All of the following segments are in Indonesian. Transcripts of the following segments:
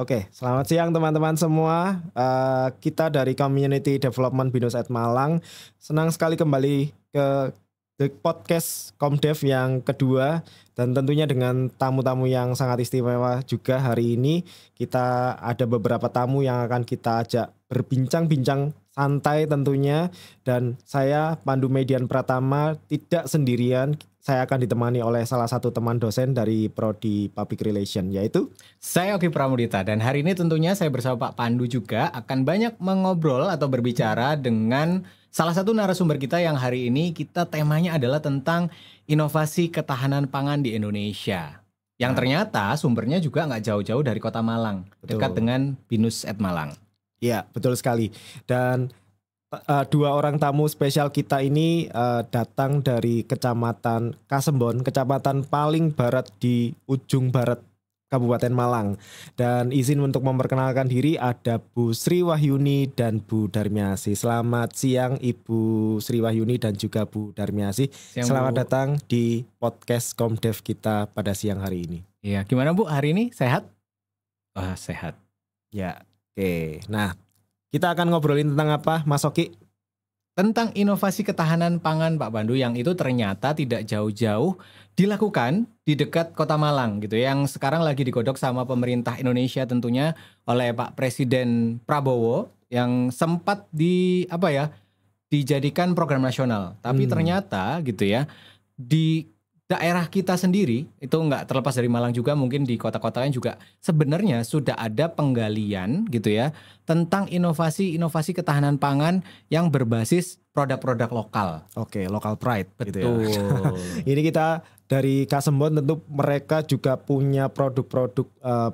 Oke, selamat siang teman-teman semua. Kita dari Community Development Binus at Malang senang sekali kembali ke The Podcast Komdev yang kedua, dan tentunya dengan tamu-tamu yang sangat istimewa juga. Hari ini kita ada beberapa tamu yang akan kita ajak berbincang-bincang santai tentunya, dan saya Pandu Median Pratama tidak sendirian. Saya akan ditemani oleh salah satu teman dosen dari Prodi Public Relation, yaitu saya Oki Pramudita, dan hari ini tentunya saya bersama Pak Pandu juga akan banyak mengobrol atau berbicara dengan salah satu narasumber kita yang hari ini kita temanya adalah tentang inovasi ketahanan pangan di Indonesia. Yang ternyata sumbernya juga nggak jauh-jauh dari Kota Malang, dekat dengan Binus at Malang. Iya, betul sekali. Dan dua orang tamu spesial kita ini datang dari Kecamatan Kasembon, kecamatan paling barat di ujung barat Kabupaten Malang. Dan izin untuk memperkenalkan diri, ada Bu Sri Wahyuni dan Bu Darmiasi. Selamat siang Ibu Sri Wahyuni dan juga Bu Darmiasi. Selamat datang di podcast Komdev kita pada siang hari ini. Iya, gimana Bu hari ini? Sehat? Wah, sehat. Ya, oke. Nah, kita akan ngobrolin tentang apa, Mas Oki? Tentang inovasi ketahanan pangan Pak Pandu, yang itu ternyata tidak jauh-jauh dilakukan di dekat Kota Malang gitu, yang sekarang lagi digodok sama pemerintah Indonesia tentunya oleh Pak Presiden Prabowo, yang sempat dijadikan program nasional. Tapi ternyata gitu ya, di daerah kita sendiri itu nggak terlepas dari Malang juga, mungkin di kota-kota lain juga sebenarnya sudah ada penggalian gitu ya tentang inovasi ketahanan pangan yang berbasis produk-produk lokal. Oke, local pride. Betul. Gitu ya. Ini kita dari Kasembon, tentu mereka juga punya produk-produk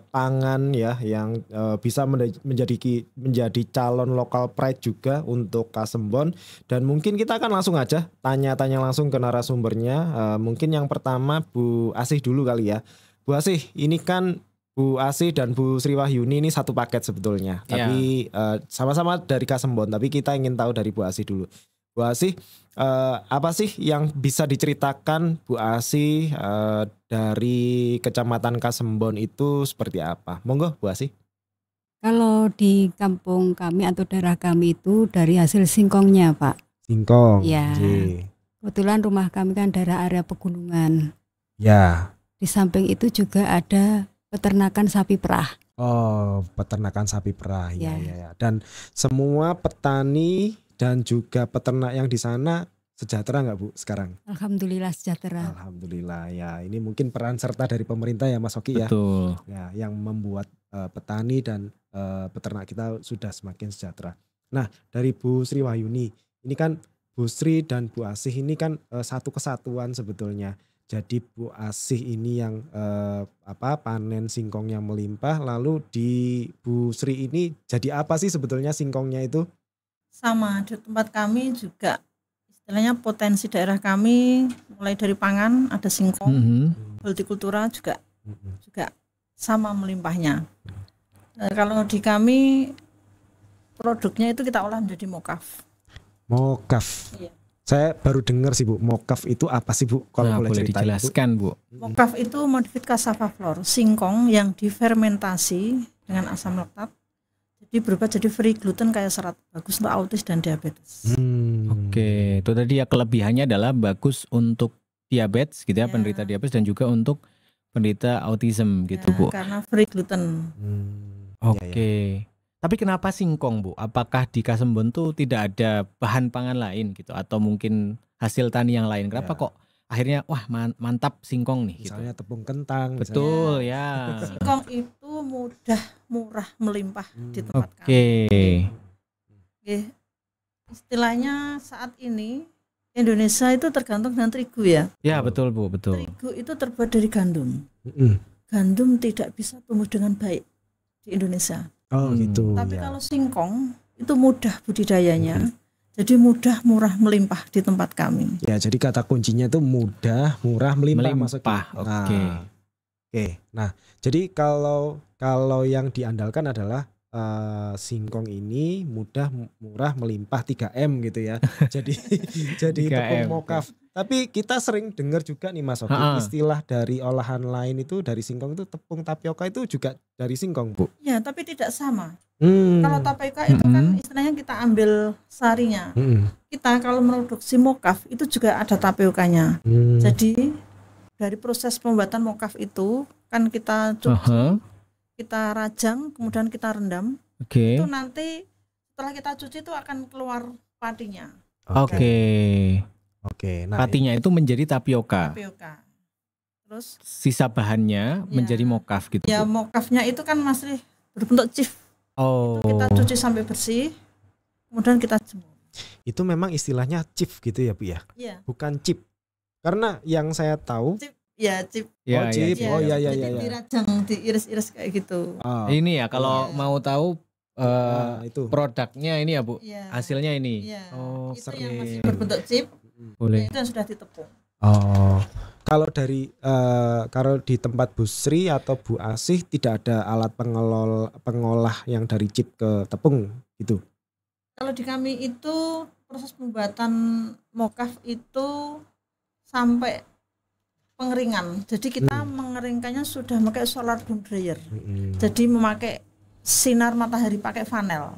pangan ya yang bisa menjadi calon local pride juga untuk Kasembon. Dan mungkin kita akan langsung aja tanya-tanya langsung ke narasumbernya. Mungkin yang pertama Bu Asih dulu kali ya. Bu Asih, ini kan Bu Asih dan Bu Sri Wahyuni ini satu paket sebetulnya. Tapi sama-sama dari Kasembon, tapi kita ingin tahu dari Bu Asih dulu. Bu Asih, apa sih yang bisa diceritakan Bu Asih dari Kecamatan Kasembon itu seperti apa? Monggo Bu Asih. Kalau di kampung kami atau daerah kami itu dari hasil singkongnya Pak. Singkong. Ya. Kebetulan rumah kami kan daerah area pegunungan. Ya. Di samping itu juga ada peternakan sapi perah. Oh, peternakan sapi perah. Ya. Dan semua petani dan juga peternak yang di sana sejahtera nggak Bu sekarang? Alhamdulillah sejahtera. Alhamdulillah ya. Ini mungkin peran serta dari pemerintah ya Mas Oki ya. Betul. Ya, yang membuat petani dan peternak kita sudah semakin sejahtera. Nah, dari Bu Sri Wahyuni, ini kan Bu Sri dan Bu Asih ini kan satu kesatuan sebetulnya. Jadi Bu Asih ini yang panen singkongnya melimpah, lalu di Bu Sri ini jadi apa sih sebetulnya singkongnya itu? Sama di tempat kami juga, istilahnya potensi daerah kami mulai dari pangan ada singkong, hortikultura juga sama melimpahnya. Nah, kalau di kami produknya itu kita olah menjadi mokaf. Mokaf. Iya. Saya baru dengar sih Bu, mokaf itu apa sih Bu? Kalau boleh dijelaskan Bu. Mokaf itu modified cassava flour, singkong yang difermentasi dengan asam laktat. Jadi berubah jadi free gluten kayak serat, bagus untuk autis dan diabetes. Oke, itu tadi ya, kelebihannya adalah bagus untuk diabetes gitu ya, penderita diabetes dan juga untuk penderita autism gitu Bu. Karena free gluten. Oke. Tapi kenapa singkong Bu? Apakah di Kasembon tuh tidak ada bahan pangan lain gitu, atau mungkin hasil tani yang lain? Kenapa kok akhirnya wah mantap singkong nih? Misalnya gitu. Tepung kentang. Betul ya. Singkong itu mudah, murah, melimpah di tempat kami. Oke. Istilahnya saat ini Indonesia itu tergantung dengan terigu ya. Ya betul Bu, betul. Terigu itu terbuat dari gandum. Gandum tidak bisa tumbuh dengan baik di Indonesia. Oh gitu. Tapi kalau singkong itu mudah budidayanya. Jadi mudah, murah, melimpah di tempat kami. Ya, jadi kata kuncinya itu mudah, murah, melimpah. Oke. Nah, jadi kalau yang diandalkan adalah singkong ini mudah, murah, melimpah 3M gitu ya. Jadi 3M, tepung mokaf. Tapi kita sering dengar juga nih Mas Oki, istilah dari olahan lain itu dari singkong itu tepung tapioka itu juga dari singkong, Bu. Ya, tapi tidak sama. Kalau tapioka itu kan istilahnya kita ambil sarinya. Kita kalau produksi mokaf itu juga ada tapiokanya. Jadi dari proses pembuatan mokaf itu kan kita cuci, kita rajang, kemudian kita rendam. Itu nanti setelah kita cuci itu akan keluar patinya. Nah, patinya itu menjadi tapioka. Terus sisa bahannya menjadi mokaf gitu. Ya, mokafnya itu kan masih berbentuk chips. Itu kita cuci sampai bersih, kemudian kita jemur. Itu memang istilahnya chip gitu ya, Bu ya? Iya. Bukan chip. Karena yang saya tahu chip. Ya, chip. Chip. Jadi dirajang, diiris-iris kayak gitu. Ini ya kalau mau tahu itu produknya ini ya, Bu. Hasilnya ini. Itu yang masih berbentuk chip. Boleh. Itu yang sudah ditepung. Kalau di tempat Bu Sri atau Bu Asih tidak ada alat pengolah yang dari chip ke tepung gitu. Kalau di kami itu proses pembuatan mokaf itu sampai pengeringan. Jadi kita mengeringkannya sudah pakai solar bloom dryer. Jadi memakai sinar matahari pakai panel.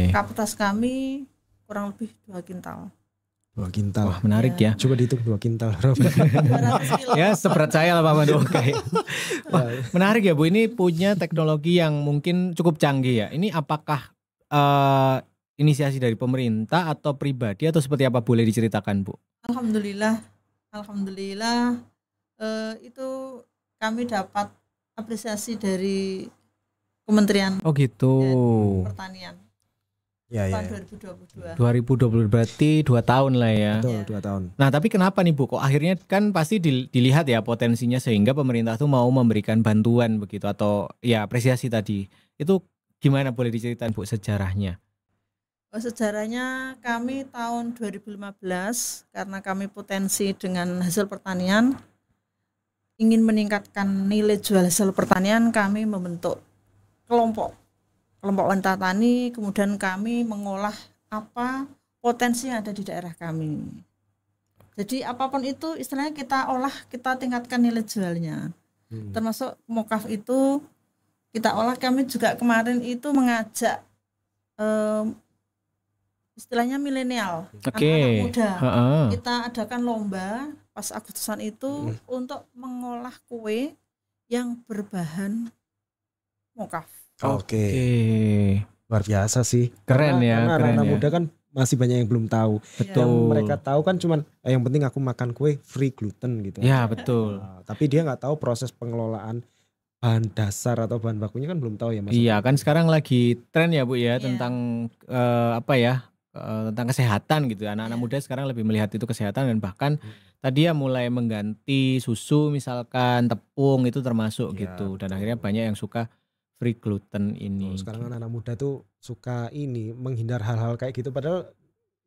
Kapasitas kami kurang lebih 2 kintal. 2 kintal. Wah, menarik ya. Coba dihitung 2 kintal. Ya seberat saya lah Pak Pandu. Wah, menarik ya Bu, ini punya teknologi yang mungkin cukup canggih ya. Ini apakah inisiasi dari pemerintah atau pribadi atau seperti apa, boleh diceritakan Bu? Alhamdulillah itu kami dapat apresiasi dari Kementerian Pertanian. Tahun 2020 berarti 2 tahun lah ya. Betul, 2 tahun. Nah tapi kenapa nih Bu, kok akhirnya kan pasti dilihat ya potensinya sehingga pemerintah tuh mau memberikan bantuan begitu atau ya apresiasi tadi. Itu gimana, boleh diceritain Bu sejarahnya? Sejarahnya kami tahun 2015 karena kami potensi dengan hasil pertanian, ingin meningkatkan nilai jual hasil pertanian, kami membentuk kelompok wanita tani, kemudian kami mengolah apa potensi yang ada di daerah kami. Jadi apapun itu istilahnya kita olah, kita tingkatkan nilai jualnya. Termasuk mokaf itu kita olah. Kami juga kemarin itu mengajak istilahnya milenial, anak-anak muda. Kita adakan lomba pas Agustusan itu untuk mengolah kue yang berbahan mokaf. Luar biasa sih. Keren karena keren anak ya. muda kan masih banyak yang belum tahu. Betul. Yang mereka tahu kan cuman yang penting aku makan kue free gluten gitu. Ya betul. Tapi dia nggak tahu proses pengelolaan bahan dasar atau bahan bakunya kan belum tahu ya Mas. Iya kan sekarang lagi tren ya Bu ya tentang tentang kesehatan gitu. Anak-anak muda sekarang lebih melihat itu kesehatan dan bahkan tadi ya mulai mengganti susu misalkan tepung itu termasuk gitu. Dan akhirnya banyak yang suka free gluten ini. Sekarang anak muda tuh suka menghindar hal-hal kayak gitu padahal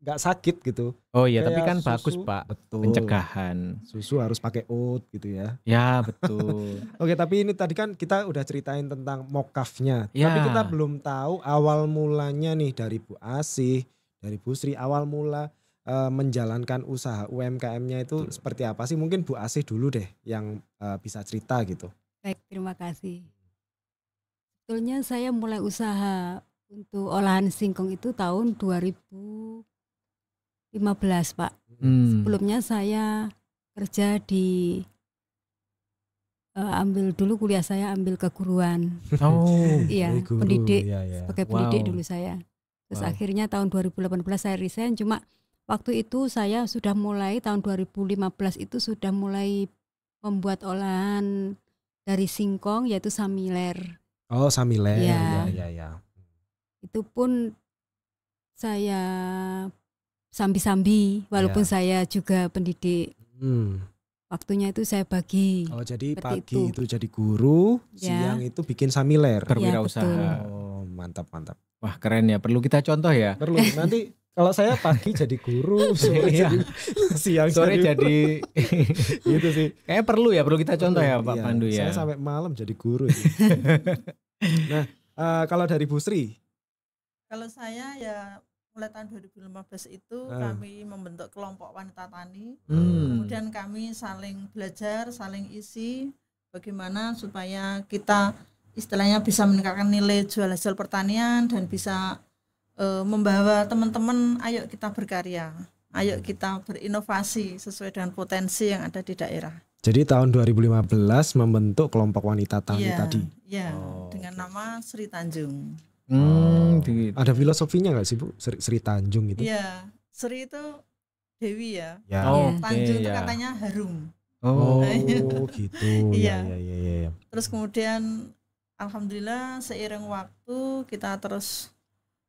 nggak sakit gitu. Oh iya, kayak tapi kan susu, bagus Pak. Betul. Pencegahan. Susu harus pakai oat gitu ya. Ya betul. Oke, tapi ini tadi kan kita udah ceritain tentang mokafnya. Ya. Tapi kita belum tahu awal mulanya nih dari Bu Asih, dari Bu Sri, awal mula menjalankan usaha UMKM-nya itu seperti apa sih? Mungkin Bu Asih dulu deh yang bisa cerita gitu. Baik, terima kasih. Sebetulnya saya mulai usaha untuk olahan singkong itu tahun 2015 Pak. Sebelumnya saya kerja di ambil dulu kuliah saya ambil keguruan. Iya, guru, pendidik ya. sebagai pendidik dulu saya. Terus akhirnya tahun 2018 saya resign, cuma waktu itu saya sudah mulai tahun 2015 itu sudah mulai membuat olahan dari singkong yaitu samiler. Oh, samiler. Ya. Itu pun saya sambi-sambi walaupun saya juga pendidik. Waktunya itu saya bagi. Oh, jadi pagi itu jadi guru, siang itu bikin samiler. Berwirausaha. Oh, mantap. Wah, keren ya. Perlu kita contoh ya. Perlu. Nanti kalau saya pagi jadi guru, siang sore jadi gitu sih. Kayaknya perlu kita contoh ya Pak Pandu ya. Saya sampai malam jadi guru. Nah, Kalau dari Bu Sri? Kalau saya ya mulai tahun 2015 itu kami membentuk kelompok wanita tani. Kemudian kami saling belajar, saling isi bagaimana supaya kita istilahnya bisa meningkatkan nilai jual hasil pertanian dan bisa membawa teman-teman ayo kita berkarya, ayo kita berinovasi sesuai dengan potensi yang ada di daerah. Jadi tahun 2015 membentuk kelompok wanita tani tadi. Iya, dengan nama Sri Tanjung. Gitu. Ada filosofinya nggak sih Bu, Sri Tanjung itu? Iya, Sri itu Dewi ya. Okay, Tanjung itu katanya harum. Gitu. Iya. Ya. Terus kemudian alhamdulillah seiring waktu kita terus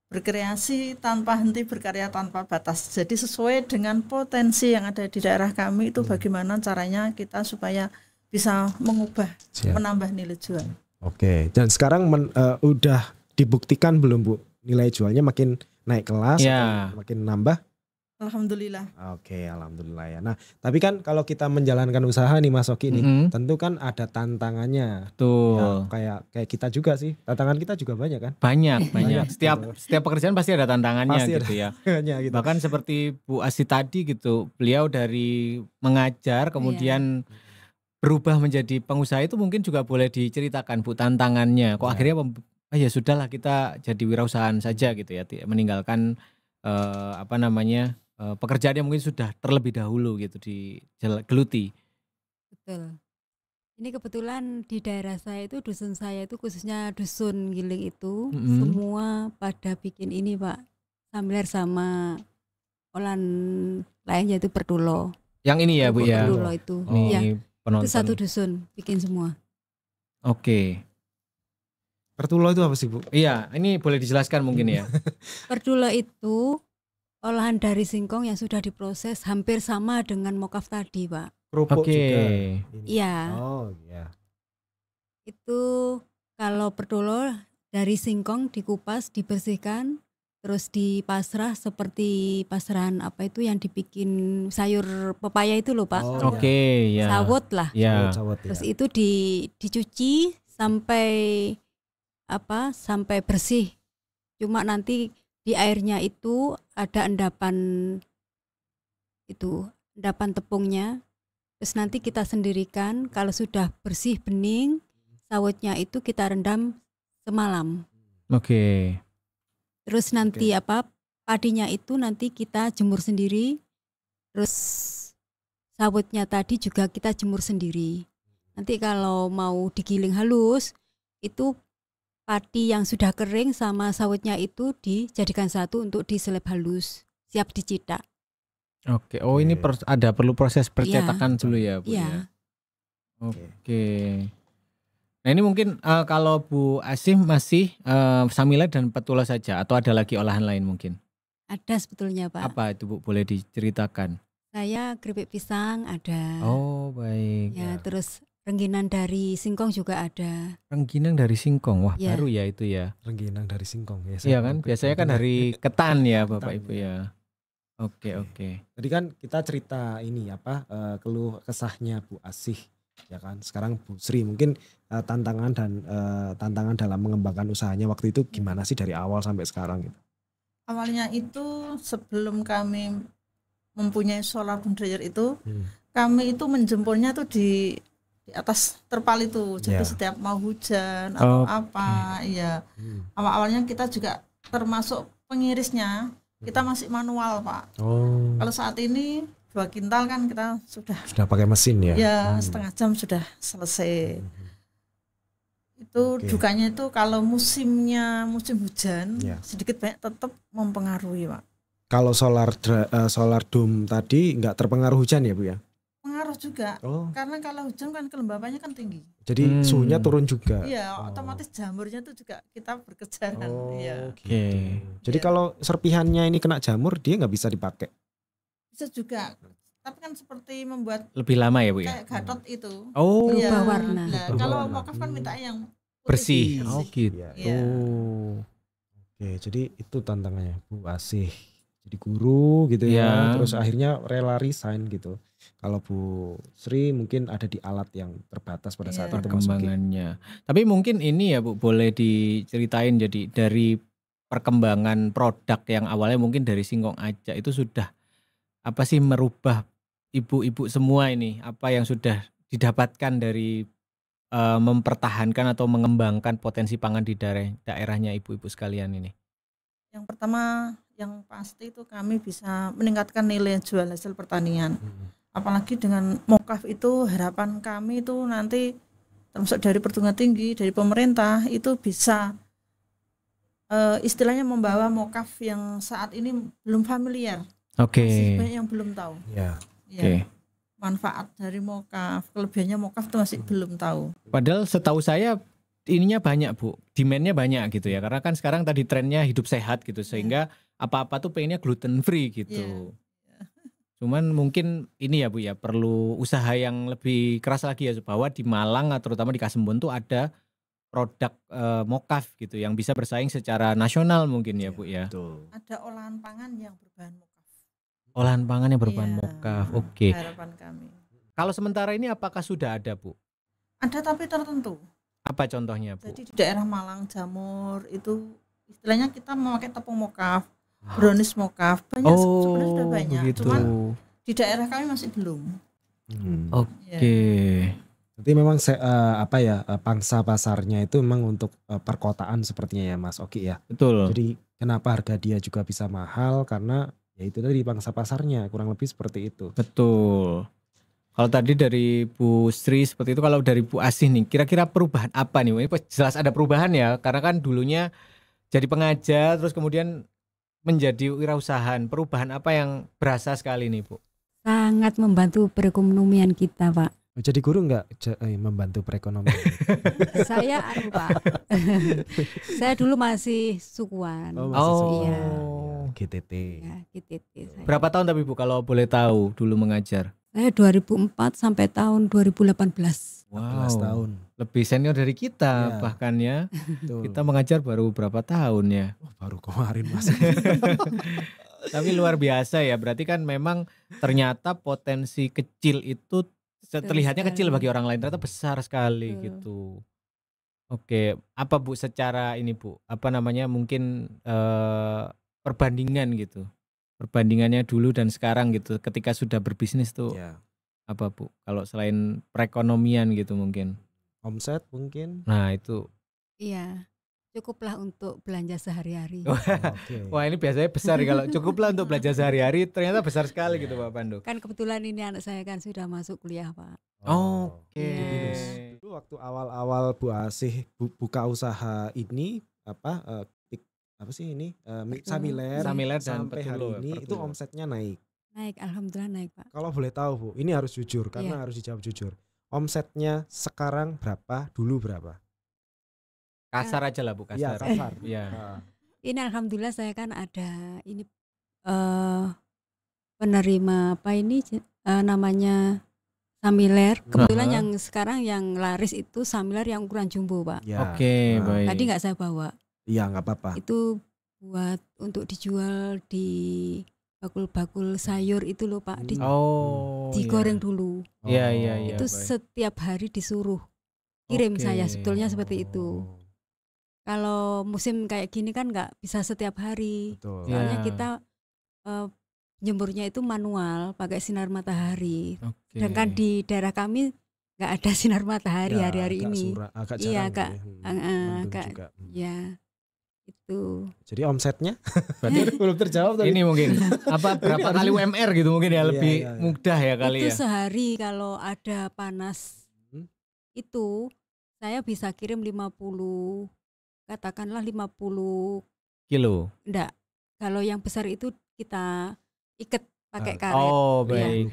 berkreasi tanpa henti, berkarya tanpa batas. Jadi sesuai dengan potensi yang ada di daerah kami itu bagaimana caranya kita supaya bisa mengubah, menambah nilai jual. Oke, dan sekarang udah dibuktikan belum Bu, nilai jualnya makin naik kelas atau makin nambah? Alhamdulillah. Oke, alhamdulillah ya. Nah, tapi kan kalau kita menjalankan usaha nih Mas Oki nih, tentu kan ada tantangannya. Tuh. Ya, kayak kita juga sih. Tantangan kita juga banyak kan? Banyak. Setiap pekerjaan pasti ada tantangannya pasti gitu ya. Gitu. Bahkan seperti Bu Asih tadi gitu, beliau dari mengajar kemudian berubah menjadi pengusaha itu mungkin juga boleh diceritakan Bu tantangannya. Kok akhirnya ya sudahlah kita jadi wirausahaan saja gitu ya, meninggalkan pekerjaan yang mungkin sudah terlebih dahulu gitu digeluti. Betul. Ini kebetulan di daerah saya itu, dusun saya itu khususnya dusun Giling itu semua pada bikin ini Pak, sambilar sama olahan lain yaitu pertulo. Yang ini ya Bu ya? Pertulo itu. Itu satu dusun bikin semua. Oke. Pertulo itu apa sih Bu? Iya, ini boleh dijelaskan mungkin ya. Pertulo itu olahan dari singkong yang sudah diproses hampir sama dengan mokaf tadi Pak. Kerupuk juga. Iya. Oh iya. Itu kalau pertulo dari singkong dikupas, dibersihkan, terus dipasrah seperti pasrahan apa itu yang dibikin sayur pepaya itu loh Pak. Ya. Sawut lah. Ya. Terus itu dicuci sampai bersih. Cuma nanti di airnya itu ada endapan tepungnya. Terus nanti kita sendirikan, kalau sudah bersih bening, sawutnya itu kita rendam semalam. Oke. Terus nanti padinya itu nanti kita jemur sendiri. Terus sawutnya tadi juga kita jemur sendiri. Nanti kalau mau digiling halus, itu padi yang sudah kering sama sawitnya itu dijadikan satu untuk diseleb halus, siap dicitak. Oke, ini perlu proses percetakan dulu ya Bu ya. Oke. Nah ini mungkin kalau Bu Asih masih samila dan petulo saja atau ada lagi olahan lain mungkin? Ada sebetulnya Pak. Apa itu Bu, boleh diceritakan? Saya keripik pisang ada. Oh baik. Ya terus rengginang dari singkong juga ada. Rengginang dari singkong, wah baru ya itu ya. Rengginang dari singkong ya. Iya kan, biasanya kan dari ketan ya Bapak Ibu ya. Oke. Tadi kan kita cerita ini keluh kesahnya Bu Asih ya kan. Sekarang Bu Sri mungkin tantangan dalam mengembangkan usahanya waktu itu gimana sih dari awal sampai sekarang gitu. Awalnya itu sebelum kami mempunyai solar bone dryer itu, kami itu menjemurnya tuh di atas terpal itu. Jadi setiap mau hujan atau ya awal-awalnya kita juga termasuk pengirisnya kita masih manual Pak. Kalau saat ini 2 kintal kan kita sudah pakai mesin ya. Ya setengah jam sudah selesai. Itu dukanya itu kalau musim hujan sedikit banyak tetap mempengaruhi Pak. Kalau solar dome tadi nggak terpengaruh hujan ya Bu ya? Pengaruh juga, karena kalau hujan kan kelembapannya kan tinggi. Jadi suhunya turun juga. Iya, otomatis jamurnya itu juga kita berkejaran. Jadi kalau serpihannya ini kena jamur, dia nggak bisa dipakai. Bisa juga, tapi kan seperti membuat lebih lama ya Bu ya. Kayak Gatot itu. Berubah warna. Kalau mokaf kan minta yang bersih. Gitu. Oke, jadi itu tantangannya Bu Asih. Jadi guru gitu ya, terus akhirnya rela resign gitu. Kalau Bu Sri mungkin ada di alat yang terbatas pada saat itu Mas Oki. Perkembangannya. Tapi mungkin ini ya Bu, boleh diceritain jadi dari perkembangan produk yang awalnya mungkin dari singkong aja itu sudah apa sih merubah ibu-ibu semua ini, apa yang sudah didapatkan dari mempertahankan atau mengembangkan potensi pangan di daerahnya ibu-ibu sekalian ini? Yang pertama yang pasti itu kami bisa meningkatkan nilai jual hasil pertanian. Apalagi dengan mokaf itu harapan kami itu nanti termasuk dari perguruan tinggi, dari pemerintah itu bisa istilahnya membawa mokaf yang saat ini belum familiar. Masih banyak yang belum tahu. Ya. Manfaat dari mokaf, kelebihannya mokaf itu masih belum tahu. Padahal setahu saya ininya banyak Bu, demand-nya banyak gitu ya. Karena kan sekarang tadi trennya hidup sehat gitu, sehingga apa-apa tuh pengennya gluten free gitu. Cuman mungkin ini ya Bu ya, perlu usaha yang lebih keras lagi ya, bahwa di Malang terutama di Kasembon tuh ada produk mokaf gitu yang bisa bersaing secara nasional mungkin ya Bu ya. Betul. Ada olahan pangan yang berbahan mokaf. Olahan pangan yang berbahan mokaf. Oke. Harapan kami. Kalau sementara ini apakah sudah ada Bu? Ada tapi tertentu. Apa contohnya Bu? Jadi di daerah Malang, Jamur itu istilahnya kita memakai tepung mokaf. Brownies mokaf banyak, sebenarnya sudah banyak, begitu. Cuman di daerah kami masih belum. Oke. Jadi memang pangsa pasarnya itu memang untuk perkotaan sepertinya ya Mas Oki ya. Betul. Jadi kenapa harga dia juga bisa mahal karena ya itu tadi pangsa pasarnya kurang lebih seperti itu. Betul. Kalau tadi dari Bu Sri seperti itu, kalau dari Bu Asih nih, kira-kira perubahan apa nih? Ini jelas ada perubahan ya, karena kan dulunya jadi pengajar, terus kemudian menjadi wirausahaan. Perubahan apa yang berasa sekali nih Bu? Sangat membantu perekonomian kita Pak. Jadi guru enggak membantu perekonomian? Saya Pak. Saya dulu masih sukuan. Iya. GTT. Ya, GTT saya. Berapa tahun tapi Bu kalau boleh tahu dulu mengajar? Saya 2004 sampai tahun 2018. 14 tahun. Lebih senior dari kita bahkan ya. Kita mengajar baru berapa tahun ya? Baru kemarin Mas. Tapi luar biasa ya. Berarti kan memang ternyata potensi kecil itu terlihatnya kecil bagi orang lain, ternyata besar sekali gitu. Oke, apa Bu secara ini Bu? Apa namanya mungkin perbandingan gitu. Perbandingannya dulu dan sekarang gitu. Ketika sudah berbisnis tuh apa Bu? Kalau selain perekonomian gitu mungkin. Omset mungkin. Nah itu. Iya, cukuplah untuk belanja sehari-hari. Wah ini biasanya besar kalau cukuplah untuk belanja sehari-hari, ternyata besar sekali gitu Pak Pandu. Kan kebetulan ini anak saya kan sudah masuk kuliah Pak. Oke. Dulu waktu awal-awal Bu Asih buka usaha ini apa sih ini Samiler dan sampai hari ini itu omsetnya naik. Naik, alhamdulillah naik Pak. Kalau boleh tahu Bu, ini harus jujur karena harus dijawab jujur. Omsetnya sekarang berapa, dulu berapa? Kasar aja lah Bu, kasar. Iya, kasar. Iya. Ini alhamdulillah saya kan ada ini penerima apa ini namanya Samiler. Kebetulan yang sekarang yang laris itu Samiler yang ukuran jumbo Pak. Ya. Oke, baik. Tadi nggak saya bawa. Iya, nggak apa-apa. Itu buat untuk dijual di bakul-bakul sayur itu loh Pak, digoreng dulu. Iya. Itu setiap hari disuruh kirim saya sebetulnya seperti itu. Kalau musim kayak gini kan nggak bisa setiap hari. Betul. Soalnya kita jemurnya itu manual pakai sinar matahari. Sedangkan di daerah kami nggak ada sinar matahari hari-hari ini. Agak iya, agak juga. Ya. Itu. Jadi omsetnya belum terjawab tadi. Ini mungkin berapa kali UMR gitu mungkin ya, lebih mudah ya kali itu ya. Sehari kalau ada panas itu saya bisa kirim 50, katakanlah 50 kilo. Enggak. Kalau yang besar itu kita ikat pakai karet. Oh, baik.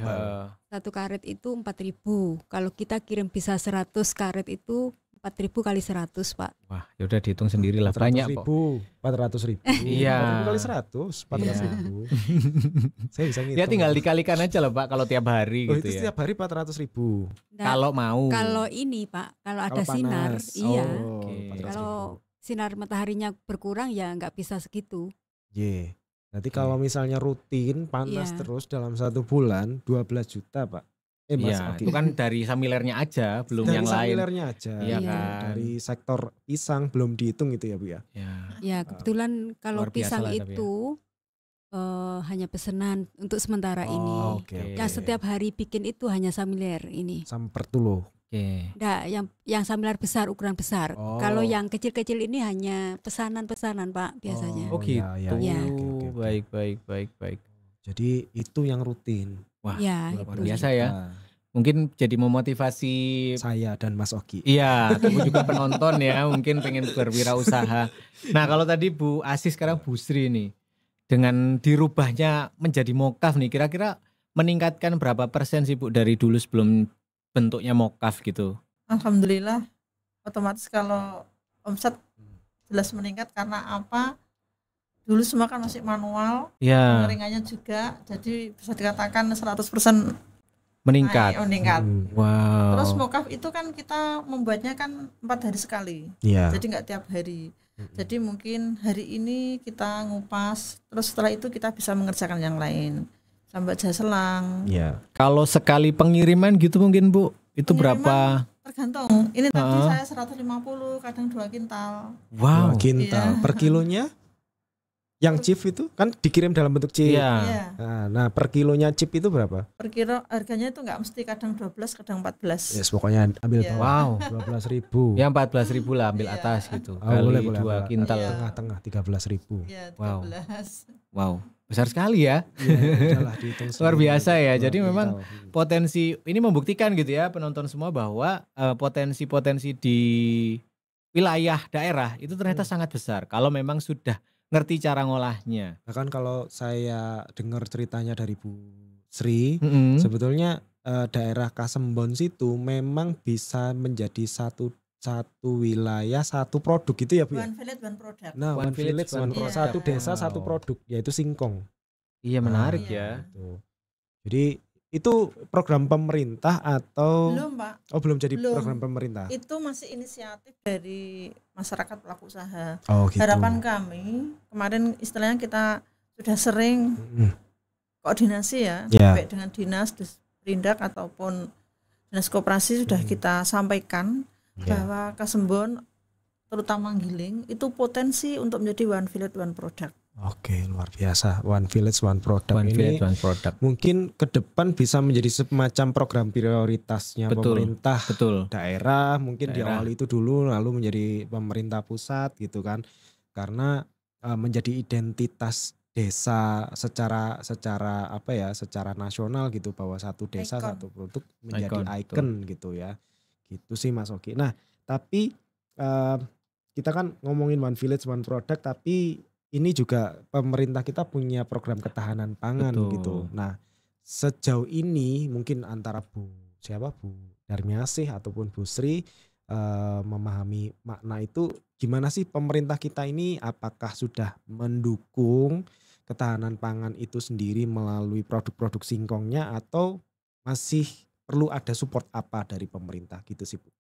Satu karet itu 4.000. Kalau kita kirim bisa 100 karet itu 4.000 kali 100 Pak. Wah, ya udah dihitung sendiri lah, banyak kok. 400.000. Iya. 4.000 kali 100, 400.000. Saya bisa ngitung. Ya tinggal dikalikan aja lah Pak kalau tiap hari gitu itu ya. Setiap hari 400.000. Nah, kalau mau. Kalau ini Pak, kalau ada sinar, iya. Okay. Kalau sinar mataharinya berkurang ya nggak bisa segitu. Iya. Berarti kalau misalnya rutin panas Iya. terus dalam 1 bulan 12 juta Pak. Mas Iya, Oki. itu kan dari samilernya aja, belum Dari yang lain. samilernya aja. Iya Iya. kan. Dari sektor pisang belum dihitung itu ya Bu ya. Ya. Ya kebetulan kalau Luar biasa pisang lah tapi ya. itu hanya pesanan untuk sementara ini. Oke, oke. Ya setiap hari bikin itu hanya samiler ini. Sampertulo. Oke. Nah, yang samiler besar, ukuran besar. Oh. Kalau yang kecil-kecil ini hanya pesanan-pesanan Pak biasanya. Oh gitu. ya, ya. Oke. Baik. Jadi itu yang rutin. Wah, Ya, luar itu. biasa ya. Nah, Mungkin jadi memotivasi. saya dan Mas Oki. Iya, tunggu juga penonton ya, mungkin pengen berwirausaha. Nah, kalau tadi Bu Asis, sekarang Bu Sri nih, dengan dirubahnya menjadi mokaf nih, kira-kira meningkatkan berapa persen sih Bu dari dulu sebelum bentuknya mokaf gitu? Alhamdulillah, otomatis kalau omset jelas meningkat karena apa? Dulu semua kan masih manual, Ya, pengeringannya juga, jadi bisa dikatakan 100% meningkat. meningkat. Wow. Terus mokaf itu kan kita membuatnya kan 4 hari sekali, Iya. jadi nggak tiap hari. Jadi mungkin hari ini kita ngupas, terus setelah itu kita bisa mengerjakan yang lain, sampai jasa selang. Iya. Kalau sekali pengiriman gitu mungkin Bu, itu Pengiriman berapa? Tergantung. Ini tadi saya 150, kadang 2 kintal. Wow. 2 kintal per kilonya. Yang chip itu kan dikirim dalam bentuk chip. Iya. Iya. Nah, per kilonya chip itu berapa? Per kilo harganya itu nggak mesti, kadang 12, kadang 14. Yes, pokoknya ambil Iya. bawah. Wow. 12.000. Ya 14.000 lah, ambil Iya. atas gitu. Oh, Kali boleh, 2 kintal. Iya. Tengah-tengah 13.000. Iya, Wow. 13. Wow. Besar sekali ya. Iya, udahlah dihitung Luar sendiri. biasa ya. 2 Jadi memang kintal. potensi ini membuktikan gitu ya penonton semua bahwa potensi-potensi di wilayah daerah itu ternyata sangat besar kalau memang sudah ngerti cara ngolahnya. Bahkan kalau saya dengar ceritanya dari Bu Sri, Mm-mm. sebetulnya daerah Kasembon situ memang bisa menjadi satu wilayah satu produk gitu ya Bu ya. One village, one product. Nah, One one village, village, one one product. product. Satu desa Wow. satu produk, yaitu singkong. Iya menarik Iya. ya. Gitu. Jadi itu program pemerintah atau Belum, Pak. belum jadi Belum. program pemerintah. Itu masih inisiatif dari masyarakat pelaku usaha. Oh gitu. Harapan kami, kemarin istilahnya kita sudah sering Mm-mm. koordinasi ya, Ya. baik dengan dinas, Perindak ataupun dinas koperasi sudah kita sampaikan Ya. bahwa Kasembon terutama Giling itu potensi untuk menjadi one village one product. Oke, luar biasa. One village one product One ini village, one product. mungkin ke depan bisa menjadi semacam program prioritasnya Betul. pemerintah Betul. daerah, mungkin Daerah. diawali itu dulu lalu menjadi pemerintah pusat gitu kan. Karena menjadi identitas desa secara apa ya, secara nasional gitu, bahwa satu desa Ikon. satu produk menjadi Ikon, ikon gitu ya. Gitu sih Mas Oki. Nah, tapi kita kan ngomongin one village one product, tapi ini juga pemerintah kita punya program ketahanan pangan Betul. gitu. Nah, sejauh ini mungkin antara Bu Darmiasih ataupun Bu Sri memahami makna itu, gimana sih pemerintah kita ini, apakah sudah mendukung ketahanan pangan itu sendiri melalui produk-produk singkongnya atau masih perlu ada support apa dari pemerintah gitu sih Bu?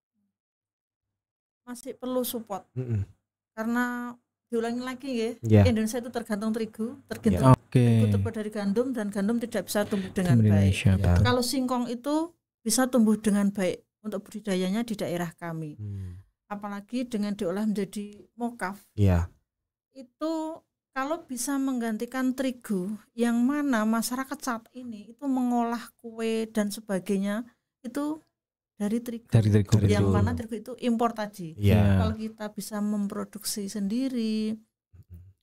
Masih perlu support Mm-mm. karena diulangi lagi ya, Ya. Indonesia itu tergantung terigu, tergantung Oke. terigu terbuat dari gandum, dan gandum tidak bisa tumbuh dengan Di baik. Indonesia, Ya. betul. Kalau singkong itu bisa tumbuh dengan baik untuk budidayanya di daerah kami. Apalagi dengan diolah menjadi mokaf, Iya. itu kalau bisa menggantikan terigu, yang mana masyarakat saat ini itu mengolah kue dan sebagainya itu dari terigu. Dari terigu, Yang betul. mana terigu itu impor tadi. Iya. Kalau kita bisa memproduksi sendiri,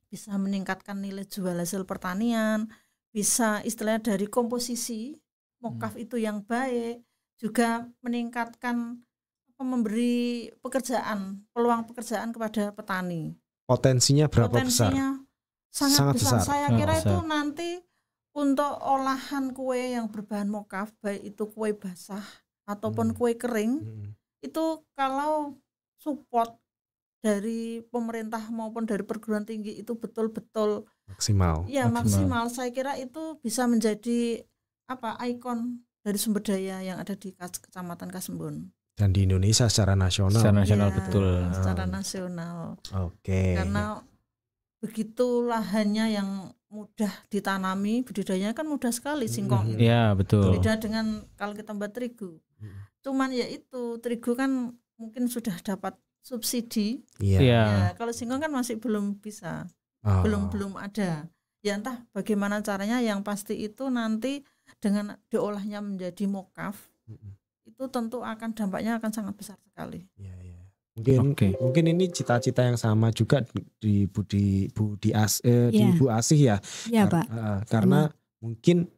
bisa meningkatkan nilai jual hasil pertanian, bisa istilahnya dari komposisi mokaf itu yang baik, juga meningkatkan memberi peluang pekerjaan kepada petani. Potensinya berapa besar? Potensinya sangat, Sangat besar. besar. Saya Sangat kira besar. itu nanti untuk olahan kue yang berbahan mokaf, baik itu kue basah ataupun kue kering, itu kalau support dari pemerintah maupun dari perguruan tinggi itu betul-betul Maksimal. ya Maksimal. maksimal, saya kira itu bisa menjadi ikon dari sumber daya yang ada di Kecamatan Kasembon. Dan di Indonesia secara nasional. Secara nasional, Ya, betul. secara nasional. Oke. Karena begitu lahannya yang mudah ditanami, budidayanya kan mudah sekali singkong. Iya, betul. Beda dengan kalau kita buat terigu. Cuman ya itu, terigu kan mungkin sudah dapat subsidi. Iya. Iya. Ya, kalau singkong kan masih belum bisa. Belum ada. Ya entah bagaimana caranya, yang pasti itu nanti dengan diolahnya menjadi mokaf, itu tentu akan dampaknya akan sangat besar sekali. Iya, iya. Mungkin ini cita-cita yang sama juga di di Bu Asih ya. Iya, Pak. Karena mungkin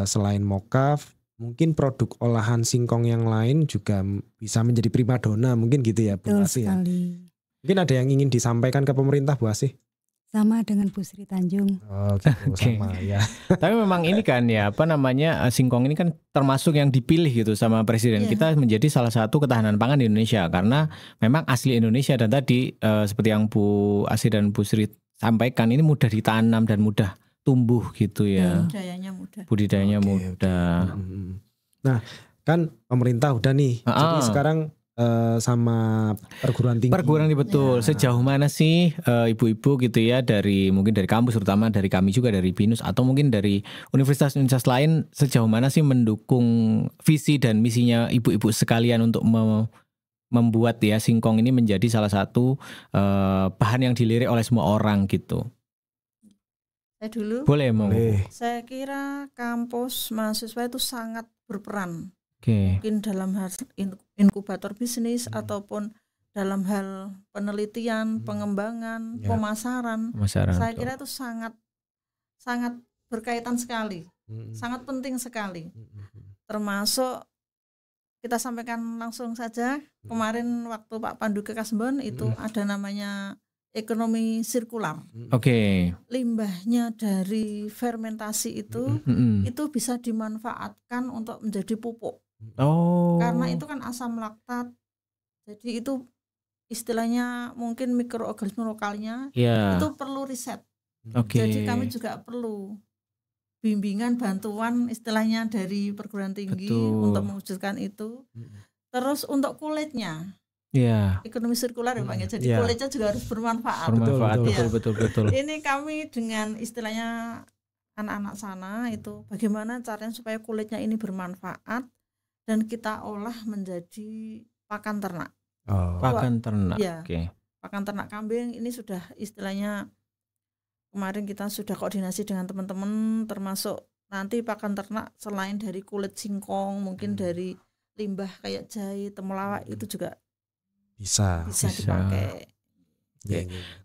selain mokaf, mungkin produk olahan singkong yang lain juga bisa menjadi primadona, mungkin gitu ya Bu Betul Asih ya. sekali. Mungkin ada yang ingin disampaikan ke pemerintah Bu Asih? Sama dengan Bu Sri Tanjung. Oh gitu, sama ya. Tapi memang ini kan ya singkong ini kan termasuk yang dipilih gitu sama presiden kita menjadi salah satu ketahanan pangan di Indonesia karena memang asli Indonesia, dan tadi seperti yang Bu Asih dan Bu Sri sampaikan, ini mudah ditanam dan mudah tumbuh gitu ya. Budidayanya mudah. Nah, kan pemerintah udah nih. Jadi sekarang sama perguruan tinggi. Betul. Sejauh mana sih ibu-ibu gitu ya, mungkin dari kampus, terutama dari kami juga dari BINUS atau mungkin dari universitas-universitas lain, sejauh mana sih mendukung visi dan misinya ibu-ibu sekalian untuk membuat ya singkong ini menjadi salah satu bahan yang dilirik oleh semua orang gitu. Saya dulu. Boleh. Saya kira kampus mahasiswa itu sangat berperan. Okay. Mungkin dalam hal inkubator bisnis ataupun dalam hal penelitian, pengembangan, pemasaran. Saya kira itu sangat berkaitan sekali, sangat penting sekali. Termasuk kita sampaikan langsung saja kemarin waktu Pak Pandu ke Kasembon itu ada namanya ekonomi sirkular. Limbahnya dari fermentasi itu bisa dimanfaatkan untuk menjadi pupuk. Karena itu kan asam laktat. Jadi itu istilahnya mungkin mikroorganisme lokalnya itu perlu riset. Jadi kami juga perlu bimbingan, bantuan istilahnya dari perguruan tinggi untuk mewujudkan itu. Terus untuk kulitnya, ekonomi sirkular ya Pak. Jadi kulitnya juga harus bermanfaat. Betul. Ini kami dengan istilahnya anak-anak sana itu bagaimana caranya supaya kulitnya ini bermanfaat dan kita olah menjadi pakan ternak. Pakan ternak. Pakan ternak kambing ini sudah istilahnya kemarin kita sudah koordinasi dengan teman-teman, termasuk nanti pakan ternak selain dari kulit singkong, mungkin dari limbah kayak jahe, temulawak itu juga bisa dipakai.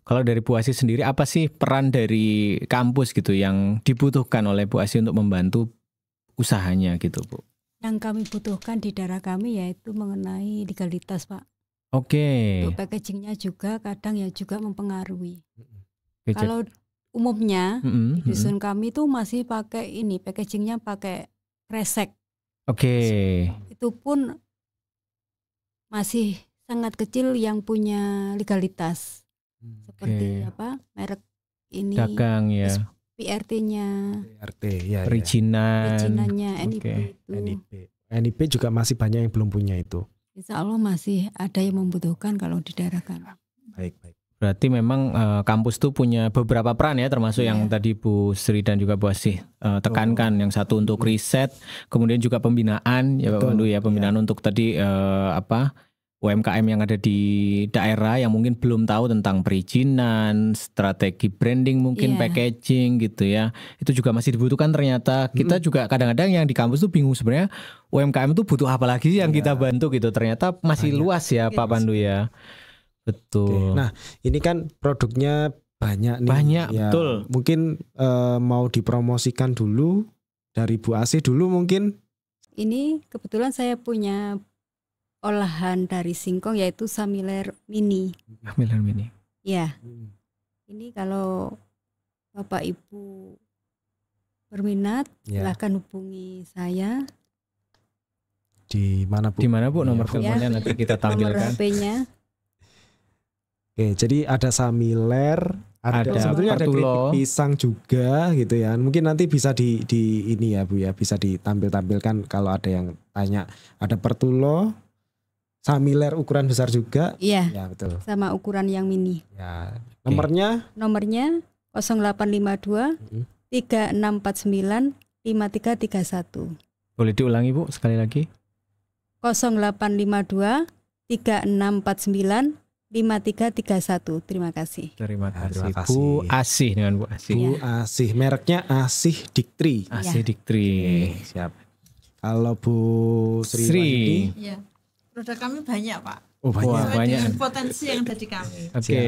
Kalau dari Bu Asih sendiri, apa sih peran dari kampus gitu yang dibutuhkan oleh Bu Asih untuk membantu usahanya gitu, Bu? Yang kami butuhkan di daerah kami yaitu mengenai legalitas, Pak. Untuk packagingnya juga kadang ya juga mempengaruhi. Kalau umumnya di dusun kami itu masih pakai ini, packagingnya pakai kresek. Itu pun masih sangat kecil yang punya legalitas. Seperti merek ini dagang ya. PRT-nya, perizinannya, NIP juga masih banyak yang belum punya itu. Insya Allah masih ada yang membutuhkan kalau di daerah kami. Baik. Berarti memang kampus tuh punya beberapa peran ya, termasuk yang tadi Bu Sri dan juga Bu Asih tekankan. Yang satu untuk riset, kemudian juga pembinaan ya Pak Pandu ya, pembinaan untuk tadi UMKM yang ada di daerah yang mungkin belum tahu tentang perizinan, strategi branding mungkin, packaging gitu ya. Itu juga masih dibutuhkan ternyata. Kita juga kadang-kadang yang di kampus tuh bingung sebenarnya UMKM tuh butuh apa lagi yang kita bantu gitu. Ternyata masih luas ya Pak Pandu ya. Betul. Nah, ini kan produknya banyak nih. Banyak, betul. Mungkin mau dipromosikan dulu dari Bu Asih dulu mungkin. Ini kebetulan saya punya olahan dari singkong yaitu Samiler Mini. Samiler Mini. Ya. Ini kalau Bapak Ibu berminat, silahkan hubungi saya. Di mana Bu? Di mana Bu nomor teleponnya nanti kita tampilkan. Nomor HP-nya. Oke, jadi ada Samiler, ada sebetulnya ada keripik pisang juga gitu ya. Mungkin nanti bisa di ini ya Bu ya, bisa ditampilkan kalau ada yang tanya. Ada Pertulo, Samiler ukuran besar juga. Iya. Ya betul. Sama ukuran yang mini. Ya. Nomornya? Nomornya 0852 3649 5331. Boleh diulangi Bu sekali lagi? 0852 3649 5331. Terima kasih. Terima kasih. Terima kasih. Bu Asih dengan Bu Asih. Bu Asih, mereknya Asih Diktri. Asih Diktri. Siap. Kalau Bu Sri, Sri. Wahyudi? Ya, produk kami banyak Pak. Oh banyak. Wah, Sesuai banyak. dengan potensi yang ada di kami. Oke.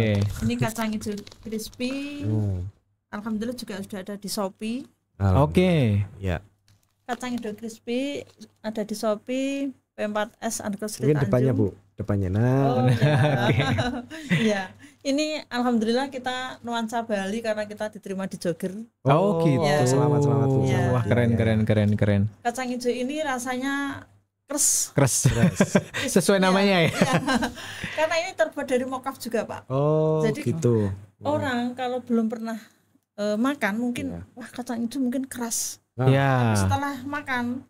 Ini kacang hijau crispy. Oh. Alhamdulillah juga sudah ada di Shopee. Oke. Ya. Kacang hijau crispy ada di Shopee. P4S _Sri Mungkin depannya Tanjung. Bu, depannya. Nah, Oh ya. Ya. Ini alhamdulillah kita nuansa Bali karena kita diterima di Jogger. Oh gitu. Ya. Selamat Bu. Ya. Wah keren. Kacang hijau ini rasanya keras. Keras. Sesuai namanya ya. Ya. Karena ini terbuat dari mokaf juga Pak. Oh Jadi, gitu. Orang kalau belum pernah makan mungkin Iya. wah kacang hijau mungkin keras. Ya. Setelah makan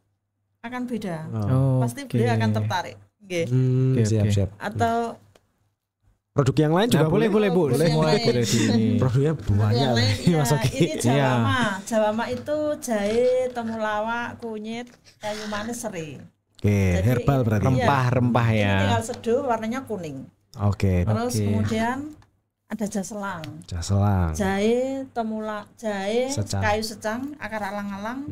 akan beda. Oh, Pasti oke. beliau akan tertarik. Nggih. Oke, Siap oke. siap. Atau Produk yang lain juga Nah, boleh Bu. Boleh. Semua boleh di ini. Produknya banyak. yang lain nih, Mas ya, Oki. ini Iya. jawama. Jawama itu jahe, temulawak, kunyit, kayu manis, serai. Oke, Jadi herbal ini- berarti. Iya. Rempah-rempah Ini ya. tinggal seduh warnanya kuning. Oke, Terus Oke. kemudian ada jaselang. jaselang. Jahe, Secang. kayu secang, akar alang-alang,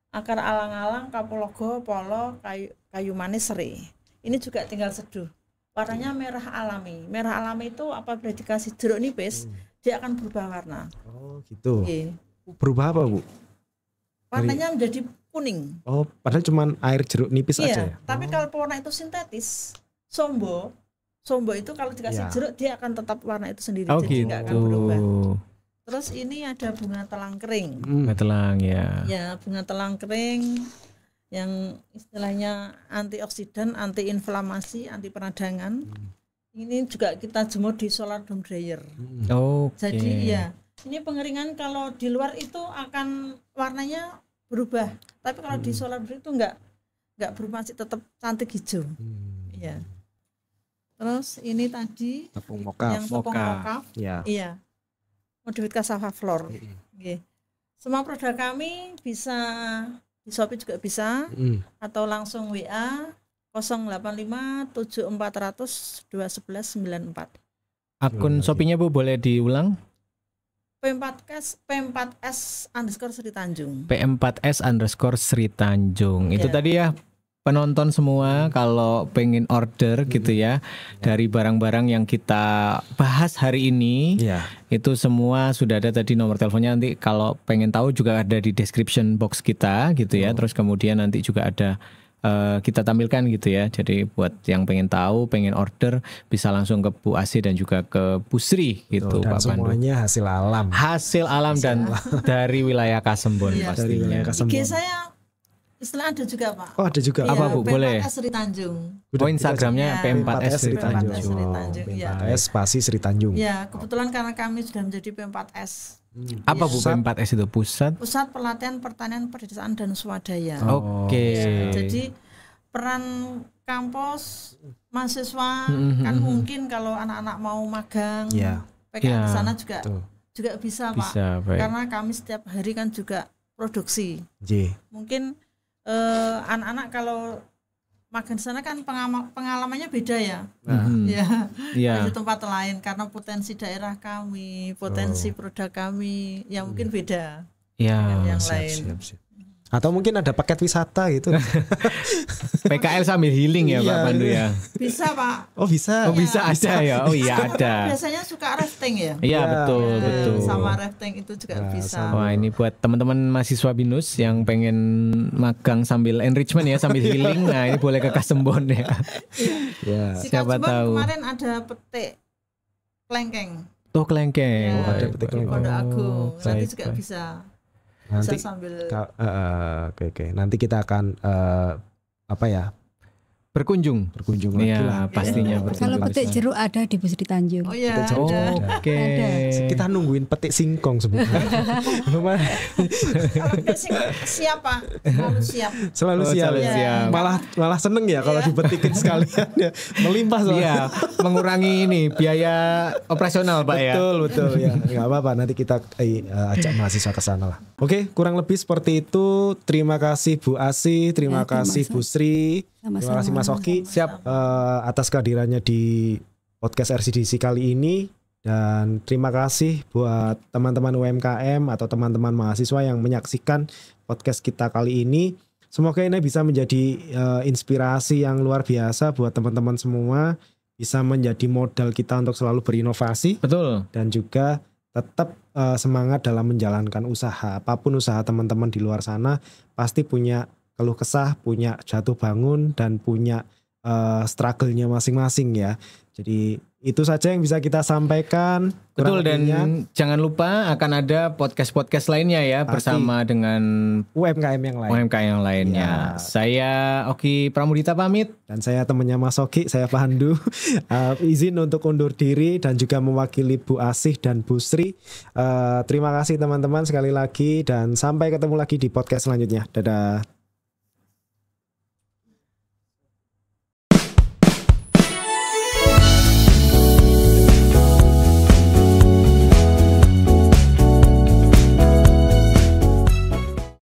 akar alang-alang, kapulaga, polo, kayu manis, serai. Ini juga tinggal seduh. Warnanya merah alami. Merah alami itu apabila dikasih jeruk nipis, dia akan berubah warna. Oh, gitu. Oke. Berubah apa, Bu? Warnanya menjadi kuning. Oh, padahal cuma air jeruk nipis aja ya. Iya, tapi kalau pewarna itu sintetis, sombo itu kalau dikasih Iya. jeruk dia akan tetap warna itu sendiri, Oh jadi nggak akan gitu. berubah. Terus ini ada bunga telang kering. Telang ya. Ya, bunga telang kering yang istilahnya antioksidan, antiinflamasi, anti peradangan. Ini juga kita jemur di solar dome dryer. Oke. Jadi ya, ini pengeringan kalau di luar itu akan warnanya berubah. Tapi kalau di solar dome itu enggak berubah, masih tetap cantik hijau. Iya. Terus ini tadi Tepung moka. yang tepung mokaf. Ya. Iya. Modifit Cassava Flour. Oke. Semua produk kami bisa di Shopee juga bisa atau langsung WA 085 7400 21194. Akun Shopee-nya Bu boleh diulang? P4S _Sri Tanjung. P4S_Sri Tanjung. Itu Ya. tadi ya penonton semua kalau pengen order gitu ya dari barang-barang yang kita bahas hari ini. Iya. Itu semua sudah ada tadi nomor teleponnya, nanti kalau pengen tahu juga ada di description box kita gitu ya. Terus kemudian nanti juga ada kita tampilkan gitu ya. Jadi buat yang pengen tahu, pengen order bisa langsung ke Bu Asih dan juga ke Bu Sri gitu Dan Pak Pandu. semuanya hasil alam. Hasil alam dan dari wilayah Kasembon Iya. Dari pastinya. wilayah Kasembon. IG saya istilah ada juga Pak. Oh, ada juga. Apa, Iya, Bu? Boleh? P4S Sri Tanjung. Oh, Instagramnya Ya, P4S Sri Sri Tanjung. Tanjung. Sri Tanjung, iya. P4S spasi Sri Tanjung. Ya, kebetulan karena kami sudah menjadi P4S, Apa Bu P4S itu? Pusat? Pusat Pelatihan Pertanian Pedesaan dan Swadaya. Oke. Ya, jadi peran kampus mahasiswa kan mungkin kalau anak-anak mau magang, Iya. PKL Iya, di sana juga Tuh. bisa Pak. Bisa, baik. Karena kami setiap hari kan juga produksi. J. Mungkin anak-anak kalau magang di sana kan pengalamannya beda ya. Ya. Iya. Di tempat lain karena potensi daerah kami, potensi produk kami yang mungkin beda Iya. dengan yang Siap, lain. siap, siap. Atau mungkin ada paket wisata gitu. PKL sambil healing ya Pak Iya, Pandu ya. Bisa Pak. Oh, bisa. Oh bisa ada ya. Oh iya Kan ada. biasanya suka rafting ya. Iya betul Nah, betul. sama rafting itu juga bisa. Wah ini buat teman-teman mahasiswa BINUS yang pengen magang sambil enrichment ya, sambil healing. Nah ini boleh ke Kasembon ya. Ya. Si siapa Kasembon tahu. kemarin ada petik kelengkeng. Tuh kelengkeng. Ya, ada petik kelengkeng. Pondok Agung. Nanti baik, juga baik. bisa. Nanti Bisa sambil oke. Nanti kita akan apa ya? berkunjung lagi ya, lah. pastinya Kalau berkunjung. petik jeruk ada di Bus di Tanjung. Oh iya. Oke. Ada. Kita nungguin petik singkong sebenarnya. Kalau basic siapa? Selalu siap. Selalu Oh, siap. selalu Ya. siap. Malah seneng ya kalau dibetikin sekalian ya. Melimpah soalnya. Iya, mengurangi ini biaya operasional Pak ya. Betul ya. Nggak apa-apa, nanti kita ajak mahasiswa ke sana lah. Oke, kurang lebih seperti itu. Terima kasih Bu Asi, terima Ya, terima kasih Bu Sri, Sama-sama. terima kasih Mas Oki. Siap. Atas kehadirannya di podcast RCDC kali ini, dan terima kasih buat teman-teman UMKM atau teman-teman mahasiswa yang menyaksikan podcast kita kali ini. Semoga ini bisa menjadi inspirasi yang luar biasa buat teman-teman semua, bisa menjadi modal kita untuk selalu berinovasi Betul. dan juga tetap semangat dalam menjalankan usaha. Apapun usaha teman-teman di luar sana pasti punya keluh kesah, punya jatuh bangun, dan punya struggle-nya masing-masing ya. Jadi itu saja yang bisa kita sampaikan. Betul, Kurang dan lebihnya, jangan lupa akan ada podcast-podcast lainnya ya Pasti. bersama dengan UMKM yang lain. UMKM yang lainnya. Ya. Saya Oki Pramudita pamit. Dan saya temannya Mas Oki, saya Pandu. Izin untuk undur diri dan juga mewakili Bu Asih dan Bu Sri. Terima kasih teman-teman sekali lagi, dan sampai ketemu lagi di podcast selanjutnya. Dadah.